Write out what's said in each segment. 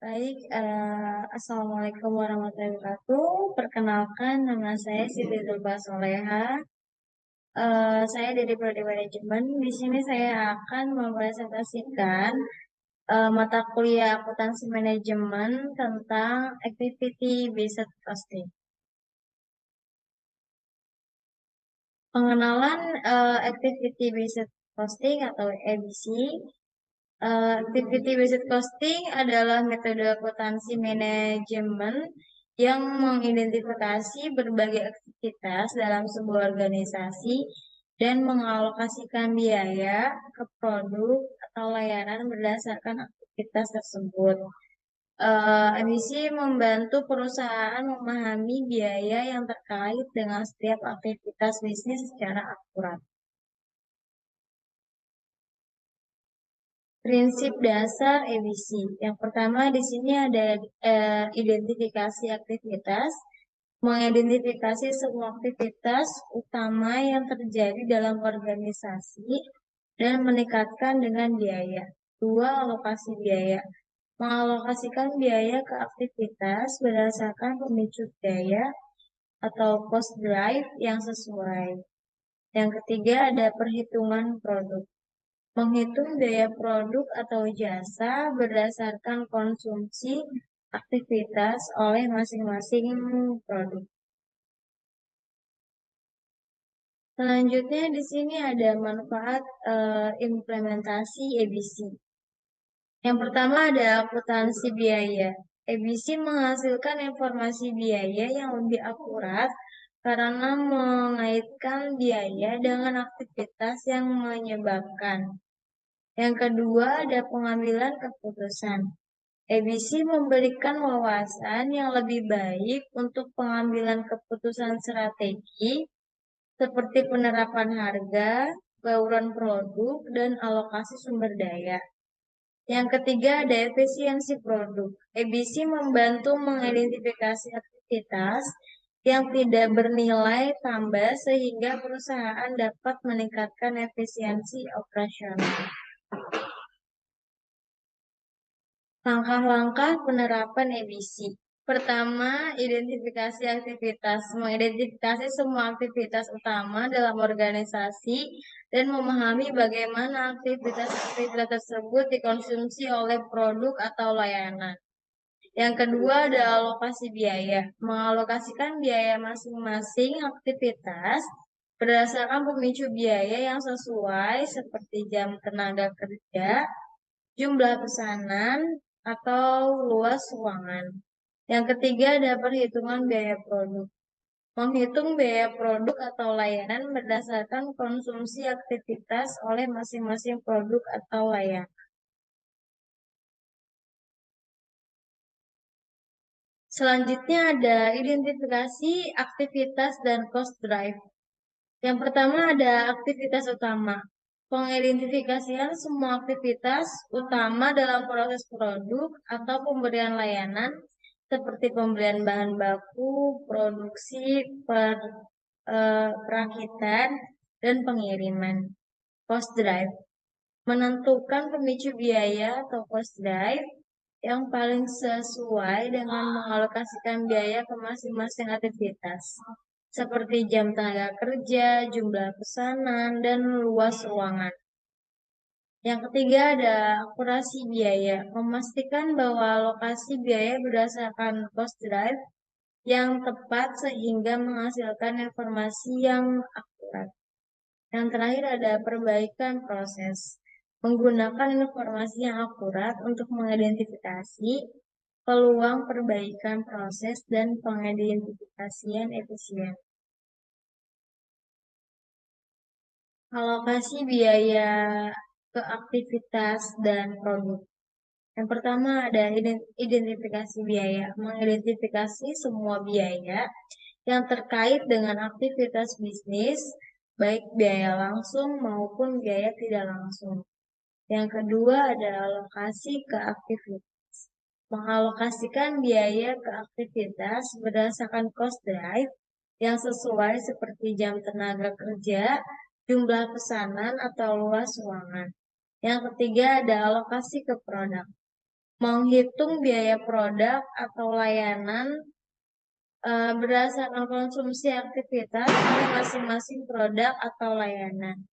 Baik, Assalamualaikum warahmatullahi wabarakatuh. Perkenalkan, nama saya Siti Zulfa Soleha. Saya dari Prodi Manajemen. Di sini saya akan mempresentasikan mata kuliah akuntansi manajemen tentang activity based costing. Pengenalan activity based costing atau ABC. Activity based costing adalah metode akuntansi manajemen yang mengidentifikasi berbagai aktivitas dalam sebuah organisasi dan mengalokasikan biaya ke produk atau layanan berdasarkan aktivitas tersebut. Emisi membantu perusahaan memahami biaya yang terkait dengan setiap aktivitas bisnis secara akurat. Prinsip dasar ABC. Yang pertama di sini ada identifikasi aktivitas, mengidentifikasi semua aktivitas utama yang terjadi dalam organisasi dan meningkatkan dengan biaya. Dua, alokasi biaya. Mengalokasikan biaya ke aktivitas berdasarkan pemicu biaya atau cost drive yang sesuai. Yang ketiga ada perhitungan produk. Menghitung biaya produk atau jasa berdasarkan konsumsi aktivitas oleh masing-masing produk. Selanjutnya di sini ada manfaat implementasi ABC. Yang pertama ada akuntansi biaya. ABC menghasilkan informasi biaya yang lebih akurat karena mengaitkan biaya dengan aktivitas yang menyebabkan. Yang kedua ada pengambilan keputusan. ABC memberikan wawasan yang lebih baik untuk pengambilan keputusan strategi seperti penerapan harga, bauran produk, dan alokasi sumber daya. Yang ketiga ada efisiensi produk. ABC membantu mengidentifikasi aktivitas yang tidak bernilai tambah sehingga perusahaan dapat meningkatkan efisiensi operasional. Langkah-langkah penerapan ABC. Pertama, identifikasi aktivitas. Mengidentifikasi semua aktivitas utama dalam organisasi dan memahami bagaimana aktivitas-aktivitas tersebut dikonsumsi oleh produk atau layanan. Yang kedua ada alokasi biaya. Mengalokasikan biaya masing-masing aktivitas berdasarkan pemicu biaya yang sesuai seperti jam tenaga kerja, jumlah pesanan, atau luas ruangan. Yang ketiga ada perhitungan biaya produk. Menghitung biaya produk atau layanan berdasarkan konsumsi aktivitas oleh masing-masing produk atau layanan. Selanjutnya ada identifikasi aktivitas dan cost drive. Yang pertama ada aktivitas utama. Pengidentifikasian semua aktivitas utama dalam proses produk atau pemberian layanan seperti pembelian bahan baku, produksi, perakitan, dan pengiriman. Cost drive menentukan pemicu biaya atau cost drive yang paling sesuai dengan mengalokasikan biaya ke masing-masing aktivitas, seperti jam tenaga kerja, jumlah pesanan, dan luas ruangan. Yang ketiga ada akurasi biaya, memastikan bahwa alokasi biaya berdasarkan cost drive yang tepat sehingga menghasilkan informasi yang akurat. Yang terakhir ada perbaikan proses, menggunakan informasi yang akurat untuk mengidentifikasi peluang perbaikan proses dan pengidentifikasian efisien. Alokasi biaya ke aktivitas dan produk. Yang pertama ada identifikasi biaya, mengidentifikasi semua biaya yang terkait dengan aktivitas bisnis, baik biaya langsung maupun biaya tidak langsung. Yang kedua ada alokasi ke aktivitas. Mengalokasikan biaya ke aktivitas berdasarkan cost drive yang sesuai seperti jam tenaga kerja, jumlah pesanan, atau luas ruangan. Yang ketiga ada alokasi ke produk. menghitung biaya produk atau layanan berdasarkan konsumsi aktivitas oleh masing-masing produk atau layanan.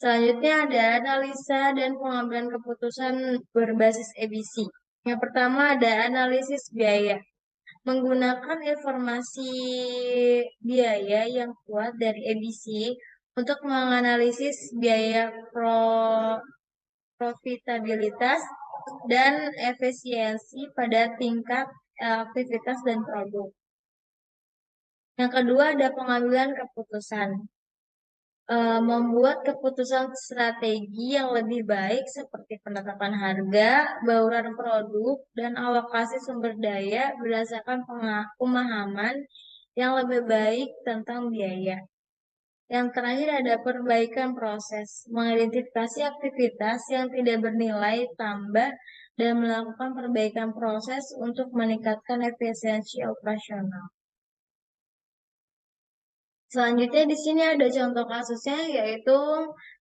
Selanjutnya ada analisa dan pengambilan keputusan berbasis EBC. Yang pertama ada analisis biaya. Menggunakan informasi biaya yang kuat dari EBC untuk menganalisis biaya profitabilitas dan efisiensi pada tingkat aktivitas dan produk. Yang kedua ada pengambilan keputusan. Membuat keputusan strategi yang lebih baik seperti penetapan harga, bauran produk, dan alokasi sumber daya berdasarkan pemahaman yang lebih baik tentang biaya. Yang terakhir ada perbaikan proses, mengidentifikasi aktivitas yang tidak bernilai tambah dan melakukan perbaikan proses untuk meningkatkan efisiensi operasional. Selanjutnya di sini ada contoh kasusnya yaitu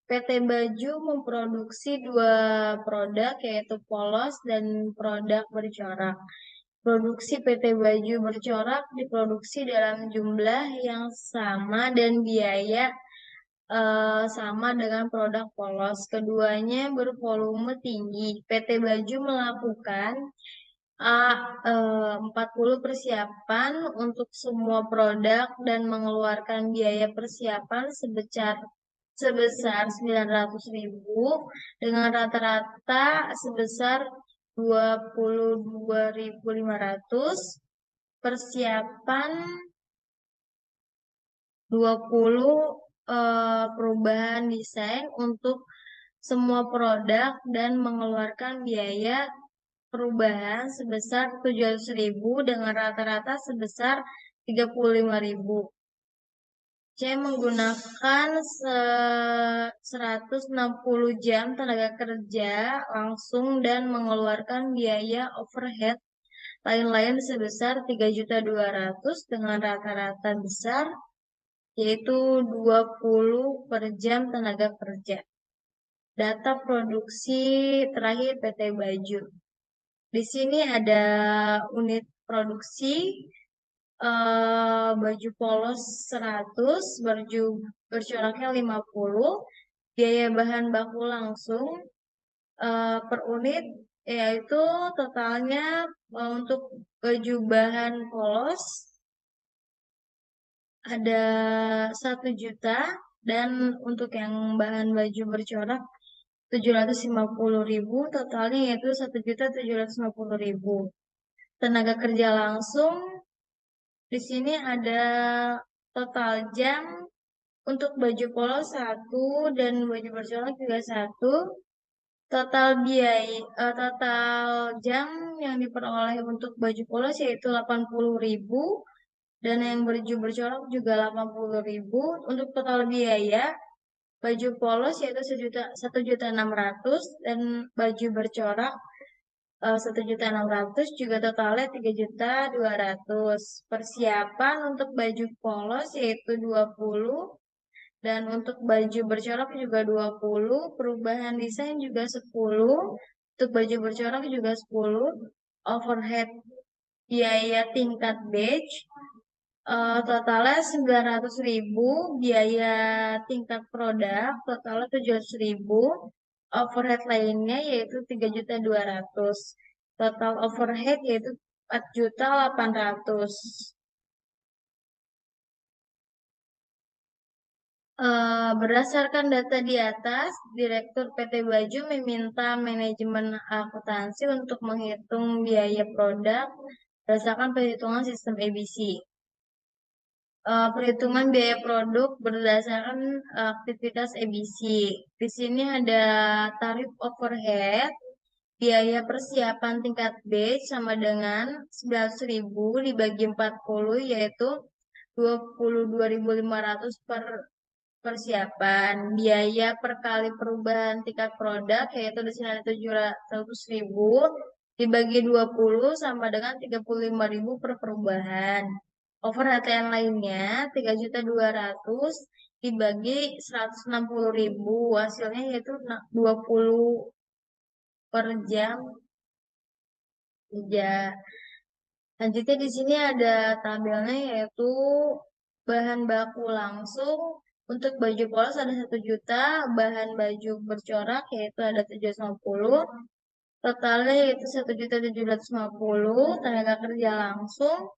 PT Baju memproduksi dua produk yaitu polos dan produk bercorak. Produksi PT Baju bercorak diproduksi dalam jumlah yang sama dan biaya sama dengan produk polos. Keduanya bervolume tinggi. PT Baju melakukan 40 persiapan untuk semua produk dan mengeluarkan biaya persiapan sebesar 900.000 dengan rata-rata sebesar 22.500 persiapan 20 perubahan desain untuk semua produk dan mengeluarkan biaya perubahan sebesar 700.000 dengan rata-rata sebesar 35.000. C menggunakan 160 jam tenaga kerja langsung dan mengeluarkan biaya overhead lain-lain sebesar 3.200.000 dengan rata-rata besar yaitu 20 per jam tenaga kerja. Data produksi terakhir PT Baju. Di sini ada unit produksi baju polos 100, baju bercoraknya 50, biaya bahan baku langsung per unit yaitu totalnya untuk baju bahan polos ada 1 juta dan untuk yang bahan baju bercorak 750.000, totalnya yaitu 1.750.000. Tenaga kerja langsung di sini ada total jam untuk baju polos 1 dan baju bercorak juga 1. Total jam yang diperoleh untuk baju polos yaitu 80.000 dan yang baju bercorak juga 80.000. Untuk total biaya baju polos yaitu 1.600.000 dan baju bercorak 1.600.000 juga totalnya 3.200.000. Persiapan untuk baju polos yaitu 20 dan untuk baju bercorak juga 20, perubahan desain juga 10, untuk baju bercorak juga 10, overhead biaya tingkat batch totalnya 900.000, biaya tingkat produk totalnya 700.000, overhead lainnya yaitu 3.200.000, total overhead yaitu 4.800.000. Berdasarkan data di atas, Direktur PT Baju meminta manajemen akuntansi untuk menghitung biaya produk berdasarkan perhitungan sistem EBC. Perhitungan biaya produk berdasarkan aktivitas EBC. Di sini ada tarif overhead, biaya persiapan tingkat batch sama dengan 900.000 dibagi 40 yaitu 22.500 per persiapan. Biaya per kali perubahan tingkat produk yaitu di sini ada 700.000 dibagi 20 sama dengan 35.000 per perubahan. Overhead yang lainnya 3.200.000 dibagi 160.000 hasilnya yaitu 20 per jam kerja. Lanjutnya di sini ada tabelnya yaitu bahan baku langsung untuk baju polos ada 1 juta, bahan baju bercorak yaitu ada 750, totalnya yaitu 1.750 tenaga kerja langsung.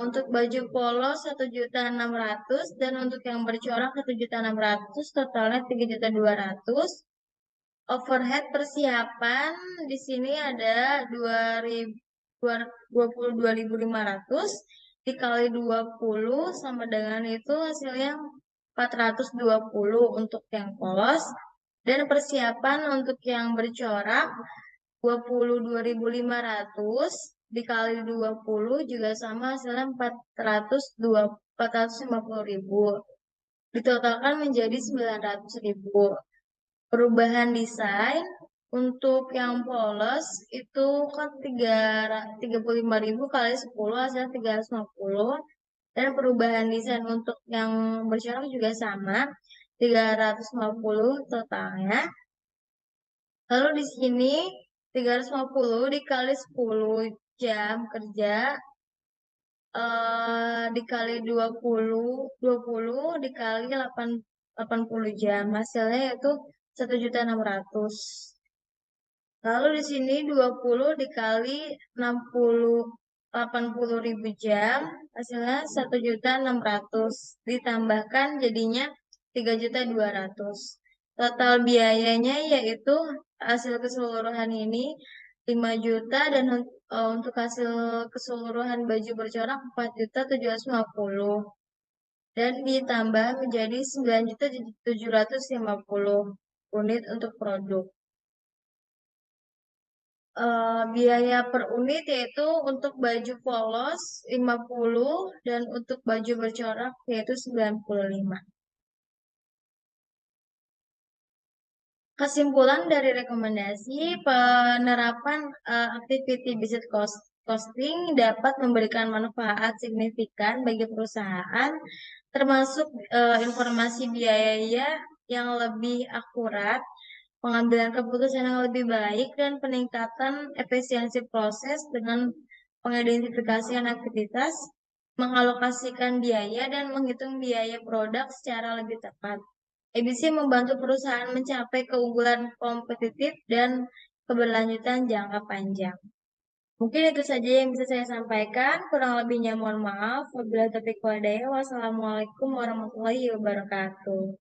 Untuk baju polos 1.600.000 dan untuk yang bercorak 1.600.000 totalnya 3.200.000. Overhead persiapan di sini ada 22.500 dikali 20 sama dengan itu hasilnya 420 untuk yang polos, dan persiapan untuk yang bercorak 22.500 dikali 20 juga sama hasilnya 450.000. Ditotalkan menjadi 900.000. Perubahan desain untuk yang polos itu kan 35.000 kali 10 hasilnya 350, dan perubahan desain untuk yang bercorak juga sama 350 totalnya. Lalu di sini 350 dikali 10 jam kerja dikali 20 dikali 80 jam hasilnya yaitu 1.600.000. Lalu di sini 20 dikali 80.000 jam hasilnya 1.600.000 ditambahkan jadinya 3.200.000. Total biayanya yaitu hasil keseluruhan ini 5 juta dan untuk hasil keseluruhan baju bercorak 4.750 dan ditambah menjadi 9.750 unit untuk produk. Biaya per unit yaitu untuk baju polos 50 dan untuk baju bercorak yaitu 95. Kesimpulan dari rekomendasi penerapan activity based costing dapat memberikan manfaat signifikan bagi perusahaan, termasuk informasi biaya yang lebih akurat, pengambilan keputusan yang lebih baik, dan peningkatan efisiensi proses dengan mengidentifikasikan aktivitas, mengalokasikan biaya, dan menghitung biaya produk secara lebih tepat. ABC membantu perusahaan mencapai keunggulan kompetitif dan keberlanjutan jangka panjang. Mungkin itu saja yang bisa saya sampaikan. Kurang lebihnya mohon maaf. Wabillahi taufiq wal hidayah. Wassalamualaikum warahmatullahi wabarakatuh.